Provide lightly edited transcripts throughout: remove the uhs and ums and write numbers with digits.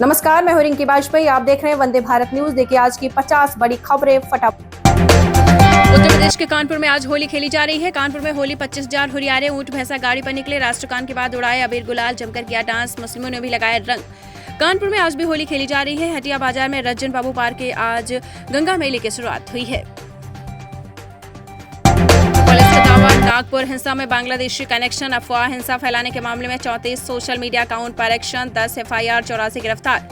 नमस्कार, मैं हूं रिंकी वाजपेयी। आप देख रहे हैं वंदे भारत न्यूज। देखिए आज की 50 बड़ी खबरें फटाफट। उत्तर प्रदेश के कानपुर में आज होली खेली जा रही है। कानपुर में होली 25,000 हुरियारे ऊंट भैंसा गाड़ी पर निकले। राष्ट्रगान के बाद उड़ाए अबीर गुलाल, जमकर किया डांस, मुस्लिमों ने भी लगाए रंग। कानपुर में आज भी होली खेली जा रही है। हटिया बाजार में रज्जन बाबू पार्क के आज गंगा मेले की शुरुआत हुई है। पुलिस का दावा, नागपुर हिंसा में बांग्लादेशी कनेक्शन। अफवाह, हिंसा फैलाने के मामले में 34 सोशल मीडिया अकाउंट पर एक्शन, 10 FIR, 84 गिरफ्तार।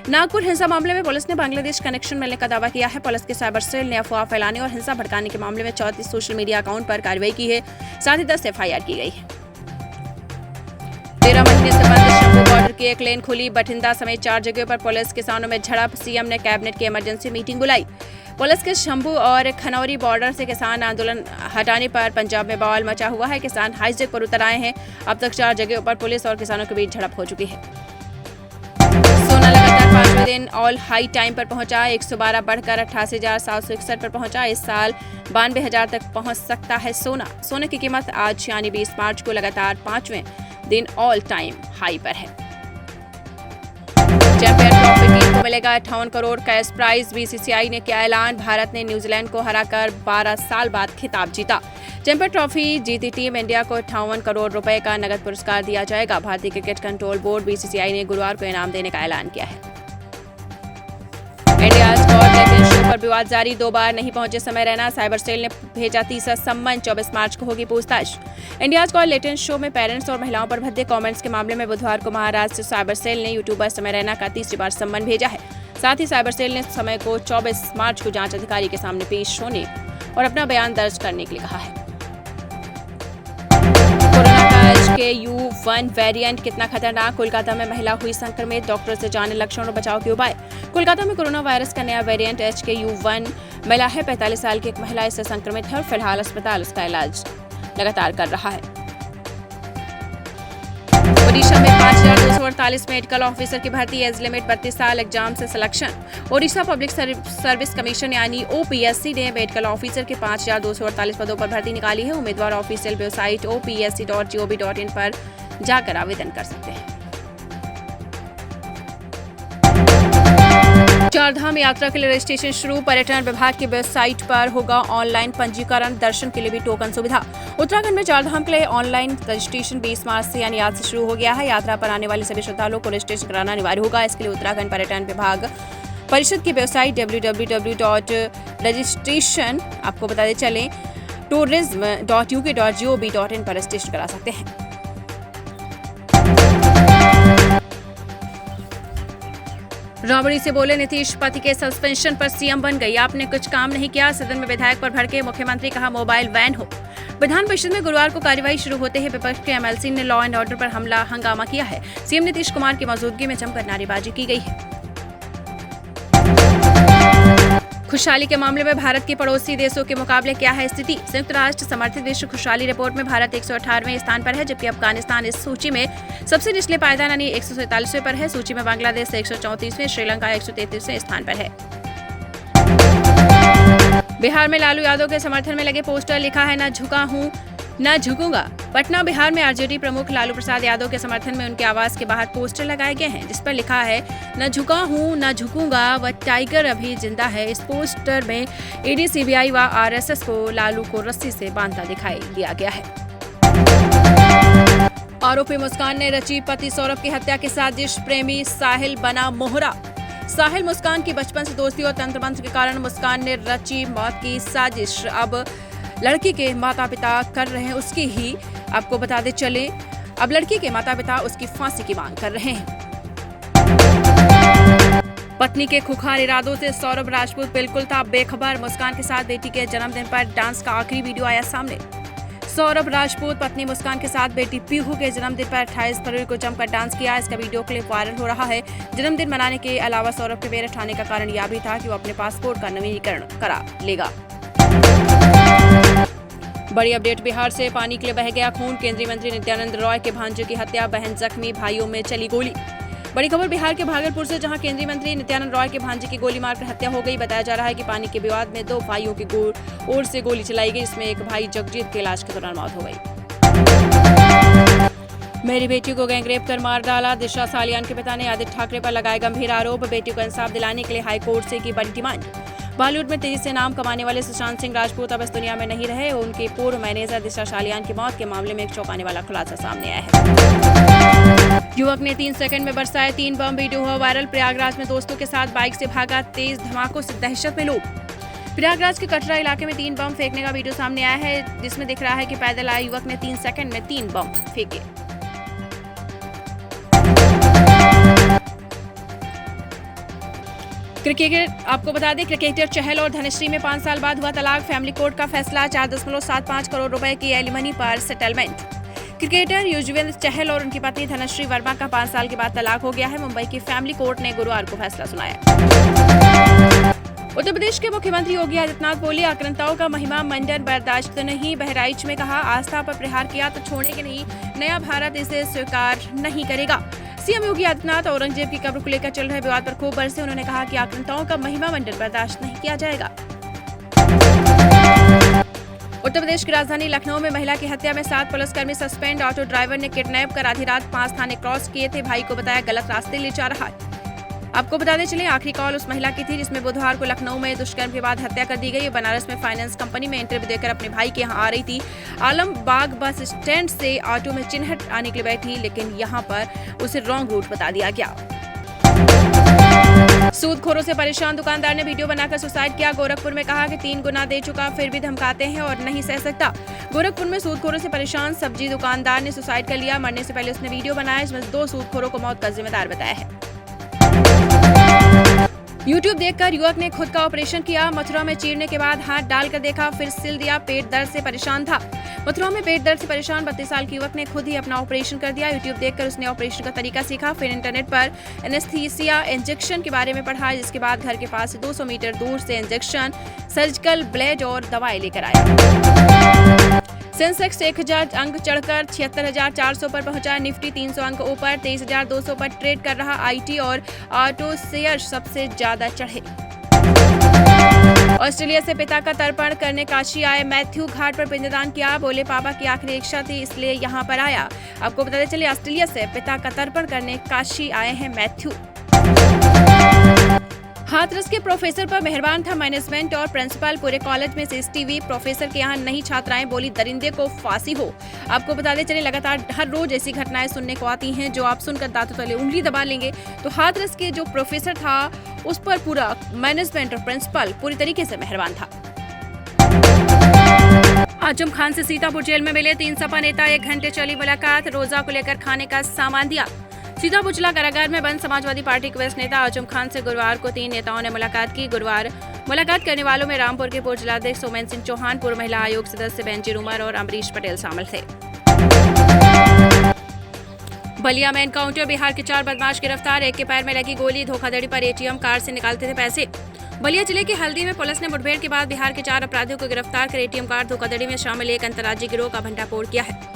नागपुर हिंसा मामले में पुलिस ने बांग्लादेश कनेक्शन मिलने का दावा किया है। पुलिस के साइबर सेल ने अफवाह फैलाने और हिंसा भड़काने के मामले में 34 सोशल मीडिया अकाउंट पर कार्रवाई की है। साथ ही 10 FIR की गई है। 13 महीने से बंद शंभू बॉर्डर की एक लेन खुली। बठिंडा समेत 4 जगहों पर पुलिस किसानों में झड़प। सीएम ने कैबिनेट की इमरजेंसी मीटिंग बुलाई। पुलिस के शंभू और खनौरी बॉर्डर से किसान आंदोलन हटाने पर पंजाब में बवाल मचा हुआ है। किसान हाईजैक पर उतर आए हैं। अब तक 4 जगहों पर पुलिस और किसानों के बीच झड़प हो चुकी है। सोना लगातार 5वें दिन ऑल हाई टाइम पर पहुंचा। 112 बढ़कर 88,761 पर पहुंचा। इस साल 92,000 तक पहुंच सकता है सोना। सोने की कीमत आज यानी 20 मार्च को लगातार 5वें दिन ऑल टाइम हाई पर है। चैंपियन ट्रॉफी टीम को मिलेगा 58 करोड़ कैश प्राइज। BCCI ने किया ऐलान। भारत ने न्यूजीलैंड को हराकर 12 साल बाद खिताब जीता। चैंपियन ट्रॉफी जीती टीम इंडिया को 58 करोड़ रुपए का नगद पुरस्कार दिया जाएगा। भारतीय क्रिकेट कंट्रोल बोर्ड BCCI ने गुरुवार को इनाम देने का ऐलान किया है। इंडिया स्कॉट लेटेन शो पर विवाद जारी। 2 बार नहीं पहुंचे समय रैना। साइबर सेल ने भेजा तीसरा सम्मन। 24 मार्च को होगी पूछताछ। इंडिया स्कॉट लेटेन शो में पेरेंट्स और महिलाओं पर भद्दे कमेंट्स के मामले में बुधवार को महाराष्ट्र साइबर सेल ने यूट्यूबर समय रैना का तीसरी बार सम्मन भेजा है। साथ ही साइबर सेल ने समय को 24 मार्च को जांच अधिकारी के सामने पेश होने और अपना बयान दर्ज करने के लिए कहा है। HKU1 वेरिएंट कितना खतरनाक। कोलकाता में महिला हुई संक्रमित। डॉक्टर से जाने लक्षण और बचाव के उपाय। कोलकाता में कोरोना वायरस का नया वेरिएंट HKU1 मिला है। 45 साल की एक महिला इससे संक्रमित है और फिलहाल अस्पताल उसका इलाज लगातार कर रहा है। ओडिशा में 5,248 मेडिकल ऑफिसर की भर्ती। एज लिमिट 32 साल। एग्जाम से selection. Odisha public service commission यानी OPSC ने मेडिकल ऑफिसर के 5,248 पदों पर भर्ती निकाली है। उम्मीदवार ऑफिशियल वेबसाइट opsc.gov.in पर जाकर आवेदन कर सकते हैं। चारधाम यात्रा के लिए रजिस्ट्रेशन शुरू। पर्यटन विभाग की वेबसाइट पर होगा ऑनलाइन पंजीकरण। दर्शन के लिए भी टोकन सुविधा। उत्तराखंड में चारधाम के लिए ऑनलाइन रजिस्ट्रेशन 20 मार्च से यानी आज से शुरू हो गया है। यात्रा पर आने वाले सभी श्रद्धालुओं को रजिस्ट्रेशन कराना अनिवार्य होगा। इसके लिए उत्तराखंड पर्यटन विभाग परिषद की वेबसाइट www.registration आपको बताते चलें tourism.uk.gov.in पर रजिस्ट्रेशन करा सकते हैं। राबड़ी से बोले नीतीश, पति के सस्पेंशन पर सीएम बन गई। आपने कुछ काम नहीं किया। सदन में विधायक पर भड़के मुख्यमंत्री, कहा मोबाइल वैन हो। विधान परिषद में गुरुवार को कार्यवाही शुरू होते ही विपक्ष के MLC ने लॉ एंड ऑर्डर पर हंगामा किया है। सीएम नीतीश कुमार की मौजूदगी में जमकर नारेबाजी की गई है। खुशहाली के मामले में भारत के पड़ोसी देशों के मुकाबले क्या है स्थिति। संयुक्त राष्ट्र समर्थित विश्व खुशहाली रिपोर्ट में भारत 118वें स्थान पर है, जबकि अफगानिस्तान इस सूची में सबसे निचले पायदान यानी 147वें पर है। सूची में बांग्लादेश 134वें, श्रीलंका 133वें स्थान पर है। बिहार में लालू यादव के समर्थन में लगे पोस्टर, लिखा है न झुका हूं न झुकूंगा। पटना बिहार में RJD प्रमुख लालू प्रसाद यादव के समर्थन में उनके आवास के बाहर पोस्टर लगाए गए हैं, जिस पर लिखा है न झुका हूं न झुकूंगा व टाइगर अभी जिंदा है। इस पोस्टर में ED, CBI व RSS को लालू को रस्सी से बांधता दिखाई दिया गया है। आरोपी मुस्कान ने रची पति सौरभ की हत्या की साजिश। प्रेमी साहिल बना मोहरा। साहिल मुस्कान की बचपन से दोस्ती और तंत्र मंत्र के कारण मुस्कान ने रची मौत की साजिश। अब लड़की के माता पिता कर रहे हैं उसकी ही आपको बताते चले अब लड़की के माता पिता उसकी फांसी की मांग कर रहे हैं। पत्नी के खुखार इरादों से सौरभ राजपूत बिल्कुल था बेखबर। मुस्कान के साथ बेटी के जन्मदिन पर डांस का आखिरी वीडियो आया सामने। सौरभ राजपूत पत्नी मुस्कान के साथ बेटी पीहू के जन्मदिन पर 28 फरवरी को जमकर डांस किया। इसका वीडियो क्लिप वायरल हो रहा है। जन्मदिन मनाने के अलावा सौरभ के मेरठ आने का कारण यह भी था कि वो अपने पासपोर्ट का नवीनीकरण करा लेगा। बड़ी अपडेट, बिहार से पानी के लिए बह गया खून। केंद्रीय मंत्री नित्यानंद रॉय के भांजे की हत्या, बहन जख्मी, भाइयों में चली गोली। बड़ी खबर बिहार के भागलपुर से, जहां केंद्रीय मंत्री नित्यानंद रॉय के भांजे की गोली मारकर हत्या हो गई। बताया जा रहा है कि पानी के विवाद में 2 भाइयों की ओर से गोली चलाई गई, जिसमें एक भाई जगजीत के इलाज के दौरान मौत हो गई। मेरी बेटी को गैंगरेप कर मार डाला, दिशा सालियान के पिता ने आदित्य ठाकरे पर लगाए गंभीर आरोप। बेटी को इंसाफ दिलाने के लिए हाईकोर्ट से की बड़ी डिमांड। बॉलीवुड में तेजी से नाम कमाने वाले सुशांत सिंह राजपूत अब इस दुनिया में नहीं रहे। उनकी पूर्व मैनेजर दिशा सालियान की मौत के मामले में एक चौंकाने वाला खुलासा सामने आया है। युवक ने 3 सेकंड में बरसाए 3 बम, वीडियो हुआ वायरल। प्रयागराज में दोस्तों के साथ बाइक से भागा, तेज धमाकों से दहशत में लोग। प्रयागराज के कटरा इलाके में 3 बम फेंकने का वीडियो सामने आया है, जिसमें दिख रहा है कि पैदल आए युवक ने 3 सेकंड में 3 बम फेंके। क्रिकेट आपको बता दें, क्रिकेटर चहल और धनश्री में 5 साल बाद हुआ तलाक। फैमिली कोर्ट का फैसला, 4.75 करोड़ रुपए की एलिमनी पर सेटलमेंट। क्रिकेटर युजवेंद्र चहल और उनकी पत्नी धनश्री वर्मा का 5 साल के बाद तलाक हो गया है। मुंबई की फैमिली कोर्ट ने गुरुवार को फैसला सुनाया। उत्तर प्रदेश के मुख्यमंत्री योगी आदित्यनाथ बोले, आक्रांताओं का महिमा मंडन बर्दाश्त नहीं। बहराइच में कहा, आस्था पर प्रहार किया तो छोड़ेंगे नहीं, नया भारत इसे स्वीकार नहीं करेगा। सीएम योगी आदित्यनाथ औरंगजेब की कब्र को लेकर चल रहे विवाद पर खूब बरसे। उन्होंने कहा कि आक्रांताओं का महिमा मंडन बर्दाश्त नहीं किया जाएगा। उत्तर प्रदेश की राजधानी लखनऊ में महिला की हत्या में 7 पुलिसकर्मी सस्पेंड। ऑटो ड्राइवर ने किडनैप कर आधी रात 5 थाने क्रॉस किए थे। भाई को बताया गलत रास्ते ले जा रहा है। आपको बताते चले, आखिरी कॉल उस महिला की थी जिसमें बुधवार को लखनऊ में दुष्कर्म के बाद हत्या कर दी गई। बनारस में फाइनेंस कंपनी में इंटरव्यू देकर अपने भाई के यहाँ आ रही थी। आलमबाग बस स्टैंड से ऑटो में चिन्हट आने के लिए बैठी, लेकिन यहाँ पर उसे रॉन्ग रूट बता दिया गया। सूदखोरों से परेशान दुकानदार ने वीडियो बनाकर सुसाइड किया। गोरखपुर में कहा कि 3 गुना दे चुका, फिर भी धमकाते हैं और नहीं सह सकता। गोरखपुर में सूदखोरों से परेशान सब्जी दुकानदार ने सुसाइड कर लिया। मरने से पहले उसने वीडियो बनाया, इसमें 2 सूदखोरों को मौत का जिम्मेदार बताया है। यूट्यूब देखकर युवक ने खुद का ऑपरेशन किया। मथुरा में चीरने के बाद हाथ डालकर देखा, फिर सिल दिया। पेट दर्द से परेशान था। मथुरा में पेट दर्द से परेशान 32 साल के युवक ने खुद ही अपना ऑपरेशन कर दिया। यूट्यूब देखकर उसने ऑपरेशन का तरीका सीखा, फिर इंटरनेट पर एनेस्थीसिया इंजेक्शन के बारे में पढ़ा, जिसके बाद घर के पास 200 मीटर दूर से इंजेक्शन, सर्जिकल ब्लेड और दवाई लेकर आया। सेंसेक्स 1000 अंक चढ़कर 76,400 पर पहुंचा। निफ्टी 300 अंक ऊपर 23,200 पर ट्रेड कर रहा। आईटी और ऑटो शेयर सबसे ज्यादा चढ़े। ऑस्ट्रेलिया से पिता का तर्पण करने काशी आए मैथ्यू, घाट पर पिंडदान किया। बोले, पापा की आखिरी इच्छा थी इसलिए यहाँ पर आया। आपको बताते चले, ऑस्ट्रेलिया से पिता का तर्पण करने काशी आए हैं मैथ्यू। हाथरस के प्रोफेसर पर मेहरबान था मैनेजमेंट और प्रिंसिपल। पूरे कॉलेज में सीसीटीवी, प्रोफेसर के यहाँ नहीं छात्राएं। बोली, दरिंदे को फांसी हो। आपको बताते चले, लगातार हर रोज ऐसी घटनाएं सुनने को आती हैं जो आप सुनकर दांतों तले उंगली दबा लेंगे। तो हाथरस के जो प्रोफेसर था उस पर पूरा मैनेजमेंट और प्रिंसिपल पूरी तरीके से मेहरबान था। आजम खान से सीतापुर जेल में मिले 3 सपा नेता। 1 घंटे चली मुलाकात। रोजा को लेकर खाने का सामान दिया। सीतापुर जिला कारागार में बंद समाजवादी पार्टी के वरिष्ठ नेता आजम खान से गुरुवार को 3 नेताओं ने मुलाकात की। गुरुवार मुलाकात करने वालों में रामपुर के पूर्व जिलाध्यक्ष सोमेन सिंह चौहान, पूर्व महिला आयोग सदस्य बेंजीर उमर और अमरीश पटेल शामिल थे। बलिया में एनकाउंटर, बिहार के 4 बदमाश गिरफ्तार। एक के पैर में लगी गोली, धोखाधड़ी पर एटीएम कार्ड से निकालते थे पैसे। बलिया जिले के हल्दी में पुलिस ने मुठभेड़ के बाद बिहार के 4 अपराधियों को गिरफ्तार कर एटीएम कार्ड धोखाधड़ी में शामिल एक अंतर्राज्यीय गिरोह का भंडाफोड़ किया है।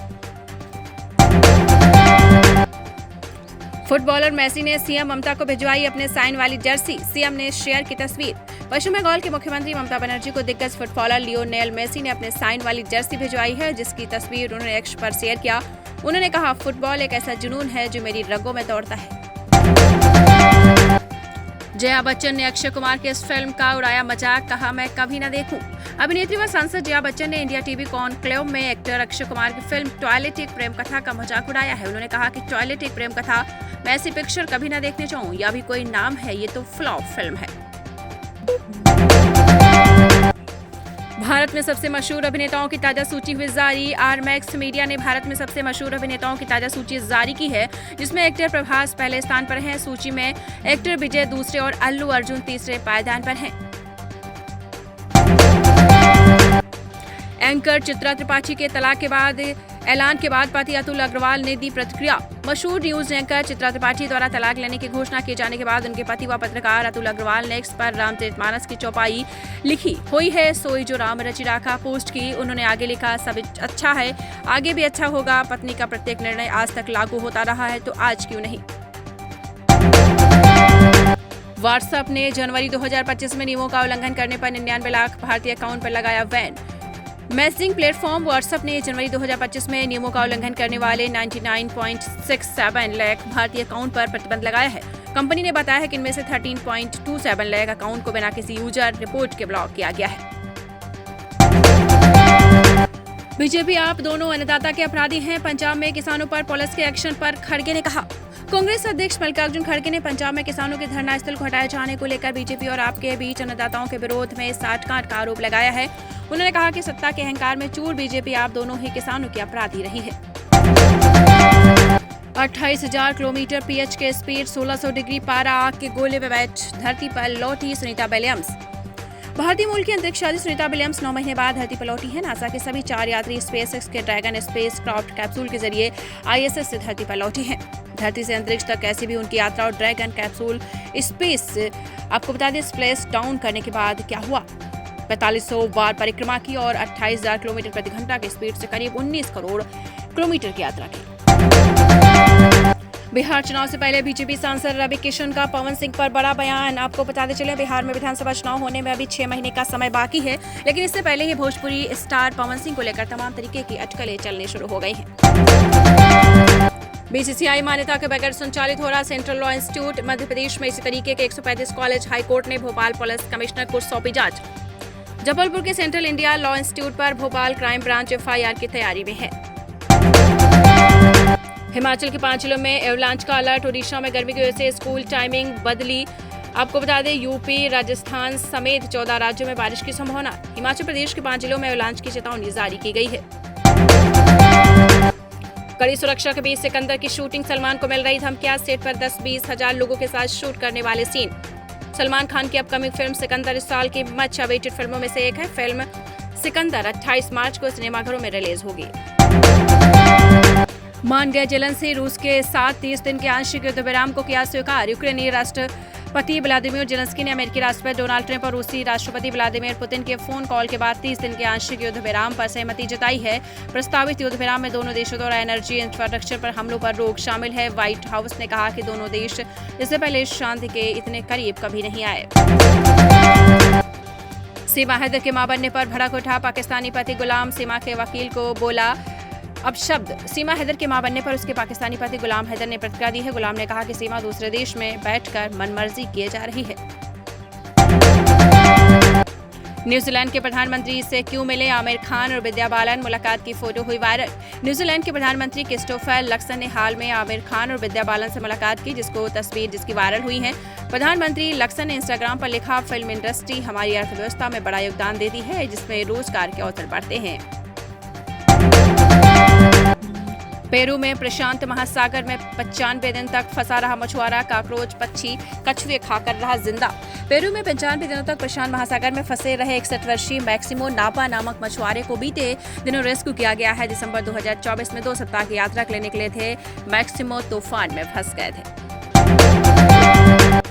फुटबॉलर मेसी ने सीएम ममता को भिजवाई अपने साइन वाली जर्सी। सीएम ने शेयर की तस्वीर। पश्चिम बंगाल के मुख्यमंत्री ममता बनर्जी को दिग्गज फुटबॉलर लियोनेल मेसी ने अपने साइन वाली जर्सी भिजवाई है, जिसकी तस्वीर उन्होंने एक्स पर शेयर किया। उन्होंने कहा, फुटबॉल एक ऐसा जुनून है जो मेरी रगों में दौड़ता है। जया बच्चन ने अक्षय कुमार की इस फिल्म का उड़ाया मजाक, कहा, मैं कभी न देखूं। अभिनेत्री व सांसद जया बच्चन ने इंडिया टीवी कॉन्क्लेव में एक्टर अक्षय कुमार की फिल्म टॉयलेट एक प्रेम कथा का मजाक उड़ाया है। उन्होंने कहा कि टॉयलेट एक प्रेम कथा, मैं ऐसी पिक्चर कभी न देखने चाहूं, या भी कोई नाम है, ये तो फ्लॉप फिल्म है। भारत में सबसे मशहूर अभिनेताओं की ताजा सूची हुई जारी। आरमैक्स मीडिया ने भारत में सबसे मशहूर अभिनेताओं की ताजा सूची जारी की है, जिसमें एक्टर प्रभास पहले स्थान पर हैं। सूची में एक्टर विजय दूसरे और अल्लू अर्जुन तीसरे पायदान पर हैं। एंकर चित्रा त्रिपाठी के तलाक के बाद ऐलान के बाद पति अतुल अग्रवाल ने दी प्रतिक्रिया। मशहूर न्यूज एंकर चित्रा त्रिपाठी द्वारा तलाक लेने की घोषणा किए जाने के बाद उनके पति व पत्रकार अतुल अग्रवाल ने एक्स पर रामचरितमानस की चौपाई लिखी, हुई है सोई जो राम रचि राखा, पोस्ट की। उन्होंने आगे लिखा, सब अच्छा है, आगे भी अच्छा होगा। पत्नी का प्रत्येक निर्णय आज तक लागू होता रहा है, तो आज क्यों नहीं। व्हाट्सएप ने जनवरी 2025 में नियमों का उल्लंघन करने पर 99 लाख भारतीय अकाउंट पर लगाया बैन। मैसेजिंग प्लेटफॉर्म व्हाट्सएप ने जनवरी 2025 में नियमों का उल्लंघन करने वाले 99.67 लाख भारतीय अकाउंट पर प्रतिबंध लगाया है। कंपनी ने बताया है कि इनमें से 13.27 लाख अकाउंट को बिना किसी यूजर रिपोर्ट के ब्लॉक किया गया है। बीजेपी आप दोनों अन्नदाता के अपराधी हैं, पंजाब में किसानों पर पुलिस के एक्शन पर खड़गे ने कहा। कांग्रेस अध्यक्ष मल्लिकार्जुन खड़गे ने पंजाब में किसानों के धरना स्थल को हटाए जाने को लेकर बीजेपी और आप के बीच अन्नदाताओं के विरोध में साठगांठ का आरोप लगाया है। उन्होंने कहा कि सत्ता के अहंकार में चूर बीजेपी आप दोनों ही किसानों की अपराधी रही है। 28,000 किलोमीटर पीएच के स्पीड 1600 डिग्री पारा आग के गोले में बैठ धरती पर लौटी सुनीता विलियम्स। भारतीय मूल की अंतरिक्ष यात्री सुनीता विलियम्स 9 महीने बाद धरती पर लौटी है। नासा के सभी 4 यात्री स्पेसएक्स के ड्रैगन स्पेस क्राफ्ट कैप्सूल के जरिए ISS से धरती पर लौटी हैं। धरती से अंतरिक्ष तक कैसी भी उनकी यात्रा और ड्रैगन कैप्सूल स्पेस आपको बता दें स्प्लेश डाउन करने के बाद क्या हुआ। 4500 बार परिक्रमा की और 28,000 किलोमीटर प्रति घंटा की स्पीड से करीब 19 करोड़ किलोमीटर की यात्रा की। बिहार चुनाव से पहले बीजेपी सांसद रवि किशन का पवन सिंह पर बड़ा बयान। आपको बताते चले बिहार में विधानसभा चुनाव होने में अभी 6 महीने का समय बाकी है, लेकिन इससे पहले ही भोजपुरी स्टार पवन सिंह को लेकर तमाम तरीके की अटकलें चलने शुरू हो गई हैं। BCCI मान्यता के बगैर संचालित हो रहा central law institute Madhya Pradesh में इसी तरीके के 135 कॉलेज हाईकोर्ट ने भोपाल पुलिस कमिश्नर को सौंपी जांच। जबलपुर के सेंट्रल इंडिया लॉ इंस्टीट्यूट पर भोपाल क्राइम ब्रांच FIR की तैयारी में है। हिमाचल के 5 जिलों में एवलांच का अलर्ट। ओडिशा में गर्मी की वजह से स्कूल टाइमिंग बदली। आपको बता दें यूपी राजस्थान समेत 14 राज्यों में बारिश की संभावना। हिमाचल प्रदेश के 5 जिलों में एवलांच की चेतावनी जारी की गई है। कड़ी सुरक्षा के बीच सिकंदर की शूटिंग। सलमान को मिल रही धमकियां। सेट पर 10-20 हजार लोगों के साथ शूट करने वाले सीन। सलमान खान की अपकमिंग फिल्म सिकंदर इस साल की मच अवेटेड फिल्मों में से एक है। फिल्म सिकंदर 28 मार्च को सिनेमाघरों में रिलीज होगी। मान गए जेलेंस्की। रूस के साथ 30 दिन के आंशिक युद्ध विराम को किया स्वीकार। यूक्रेनी राष्ट्रपति व्लादिमीर जेलेंस्की ने अमेरिकी राष्ट्रपति डोनाल्ड ट्रंप और रूसी राष्ट्रपति व्लादिमीर पुतिन के फोन कॉल के बाद 30 दिन के आंशिक युद्ध विराम पर सहमति जताई है। प्रस्तावित युद्ध विराम में दोनों देशों द्वारा एनर्जी इंफ्रास्ट्रक्चर पर हमलों पर रोक शामिल है। व्हाइट हाउस ने कहा कि दोनों देश इससे पहले शांति के इतने करीब कभी नहीं आए। सीमा हैदर के मां बनने पर भड़क उठा। पाकिस्तानी पति गुलाम सीमा के वकील को बोला अब शब्द। सीमा हैदर के मां बनने पर उसके पाकिस्तानी पति गुलाम हैदर ने प्रतिक्रिया दी है। गुलाम ने कहा कि सीमा दूसरे देश में बैठकर मनमर्जी किए जा रही है। न्यूजीलैंड के प्रधानमंत्री से क्यों मिले आमिर खान और विद्या बालन। मुलाकात की फोटो हुई वायरल। न्यूजीलैंड के प्रधानमंत्री क्रिस्टोफर लक्सन ने हाल में आमिर खान और विद्या बालन से मुलाकात की, जिसकी वायरल हुई है। प्रधानमंत्री लक्सन ने इंस्टाग्राम पर लिखा, फिल्म इंडस्ट्री हमारी अर्थव्यवस्था में बड़ा योगदान देती है, जिसमें रोजगार के अवसर बढ़ते हैं। पेरू में प्रशांत महासागर में 95 दिन तक फंसा रहा मछुआरा। काकरोच पक्षी कछुए खाकर रहा जिंदा। पेरू में 95 दिनों तक प्रशांत महासागर में फंसे रहे 61 वर्षीय मैक्सिमो नापा नामक मछुआरे को बीते दिनों रेस्क्यू किया गया है। दिसंबर 2024 में 2 सप्ताह की यात्रा के लिए निकले थे। मैक्सिमो तूफान में फंस गए थे।